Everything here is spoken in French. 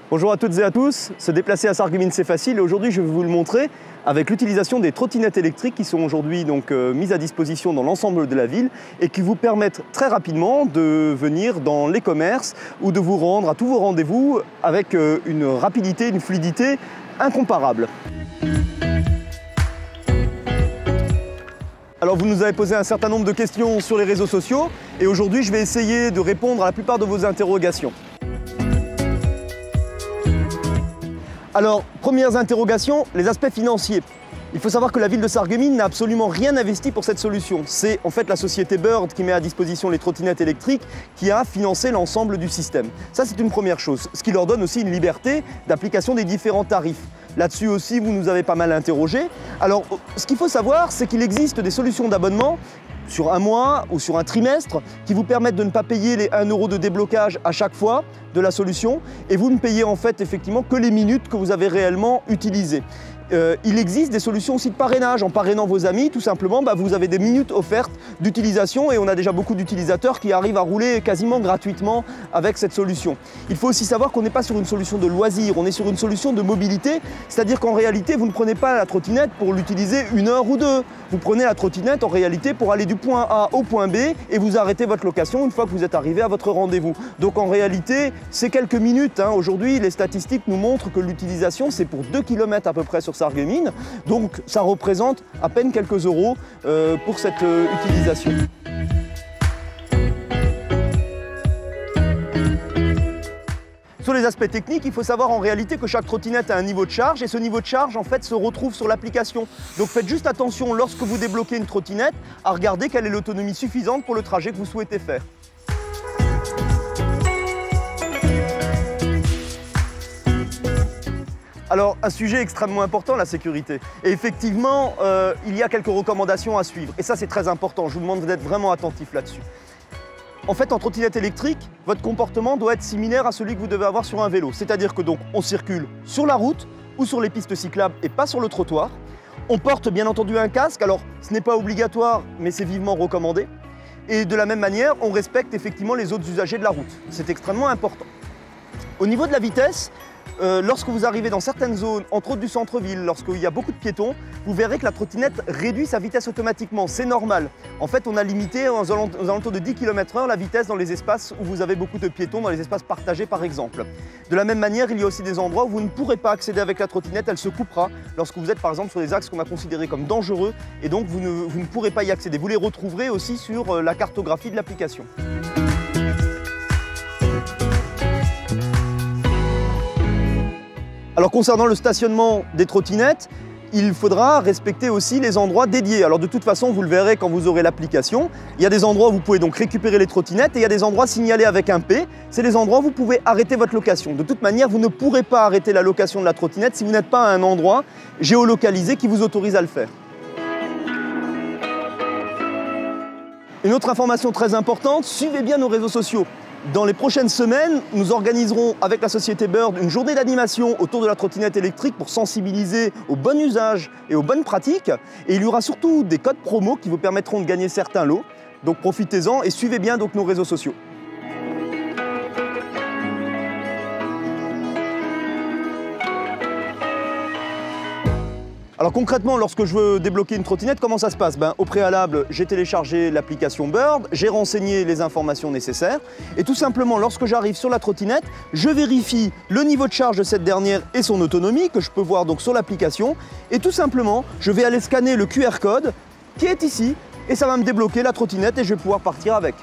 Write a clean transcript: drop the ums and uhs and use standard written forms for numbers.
Bonjour à toutes et à tous, se déplacer à Sarreguemines c'est facile et aujourd'hui je vais vous le montrer avec l'utilisation des trottinettes électriques qui sont aujourd'hui mises à disposition dans l'ensemble de la ville et qui vous permettent très rapidement de venir dans les commerces ou de vous rendre à tous vos rendez-vous avec une rapidité, une fluidité incomparable. Alors vous nous avez posé un certain nombre de questions sur les réseaux sociaux et aujourd'hui je vais essayer de répondre à la plupart de vos interrogations. Alors, premières interrogations, les aspects financiers. Il faut savoir que la ville de Sarreguemines n'a absolument rien investi pour cette solution. C'est en fait la société Bird qui met à disposition les trottinettes électriques qui a financé l'ensemble du système. Ça, c'est une première chose, ce qui leur donne aussi une liberté d'application des différents tarifs. Là-dessus aussi, vous nous avez pas mal interrogé. Alors, ce qu'il faut savoir, c'est qu'il existe des solutions d'abonnement sur un mois ou sur un trimestre qui vous permettent de ne pas payer les 1 € de déblocage à chaque fois de la solution et vous ne payez en fait effectivement que les minutes que vous avez réellement utilisées. Il existe des solutions aussi de parrainage. En parrainant vos amis, tout simplement, vous avez des minutes offertes d'utilisation et on a déjà beaucoup d'utilisateurs qui arrivent à rouler quasiment gratuitement avec cette solution. Il faut aussi savoir qu'on n'est pas sur une solution de loisir, on est sur une solution de mobilité, c'est-à-dire qu'en réalité, vous ne prenez pas la trottinette pour l'utiliser 1 heure ou 2. Vous prenez la trottinette en réalité pour aller du point A au point B et vous arrêtez votre location une fois que vous êtes arrivé à votre rendez-vous. Donc en réalité, c'est quelques minutes. Aujourd'hui, les statistiques nous montrent que l'utilisation, c'est pour 2 km à peu près sur Sarreguemines. Donc ça représente à peine quelques euros pour cette utilisation. Sur les aspects techniques, il faut savoir en réalité que chaque trottinette a un niveau de charge et ce niveau de charge en fait se retrouve sur l'application. Donc faites juste attention lorsque vous débloquez une trottinette à regarder quelle est l'autonomie suffisante pour le trajet que vous souhaitez faire. Alors, un sujet extrêmement important, la sécurité. Et effectivement, il y a quelques recommandations à suivre. Et ça, c'est très important. Je vous demande d'être vraiment attentif là-dessus. En fait, en trottinette électrique, votre comportement doit être similaire à celui que vous devez avoir sur un vélo. C'est-à-dire que donc, on circule sur la route ou sur les pistes cyclables et pas sur le trottoir. On porte bien entendu un casque. Alors, ce n'est pas obligatoire, mais c'est vivement recommandé. Et de la même manière, on respecte effectivement les autres usagers de la route. C'est extrêmement important. Au niveau de la vitesse, lorsque vous arrivez dans certaines zones, entre autres du centre-ville, lorsqu'il y a beaucoup de piétons, vous verrez que la trottinette réduit sa vitesse automatiquement. C'est normal. En fait, on a limité aux alentours de 10 km/h la vitesse dans les espaces où vous avez beaucoup de piétons, dans les espaces partagés par exemple. De la même manière, il y a aussi des endroits où vous ne pourrez pas accéder avec la trottinette, elle se coupera lorsque vous êtes par exemple sur des axes qu'on a considérés comme dangereux et donc vous ne pourrez pas y accéder. Vous les retrouverez aussi sur la cartographie de l'application. Alors concernant le stationnement des trottinettes, il faudra respecter aussi les endroits dédiés. Alors de toute façon, vous le verrez quand vous aurez l'application, il y a des endroits où vous pouvez donc récupérer les trottinettes et il y a des endroits signalés avec un P. C'est les endroits où vous pouvez arrêter votre location. De toute manière, vous ne pourrez pas arrêter la location de la trottinette si vous n'êtes pas à un endroit géolocalisé qui vous autorise à le faire. Une autre information très importante, suivez bien nos réseaux sociaux. Dans les prochaines semaines, nous organiserons avec la société Bird une journée d'animation autour de la trottinette électrique pour sensibiliser au bon usage et aux bonnes pratiques. Et il y aura surtout des codes promo qui vous permettront de gagner certains lots. Donc profitez-en et suivez bien donc nos réseaux sociaux. Alors concrètement, lorsque je veux débloquer une trottinette, comment ça se passe? Au préalable, j'ai téléchargé l'application Bird, j'ai renseigné les informations nécessaires et tout simplement, lorsque j'arrive sur la trottinette, je vérifie le niveau de charge de cette dernière et son autonomie que je peux voir donc sur l'application et tout simplement, je vais aller scanner le QR code qui est ici et ça va me débloquer la trottinette et je vais pouvoir partir avec.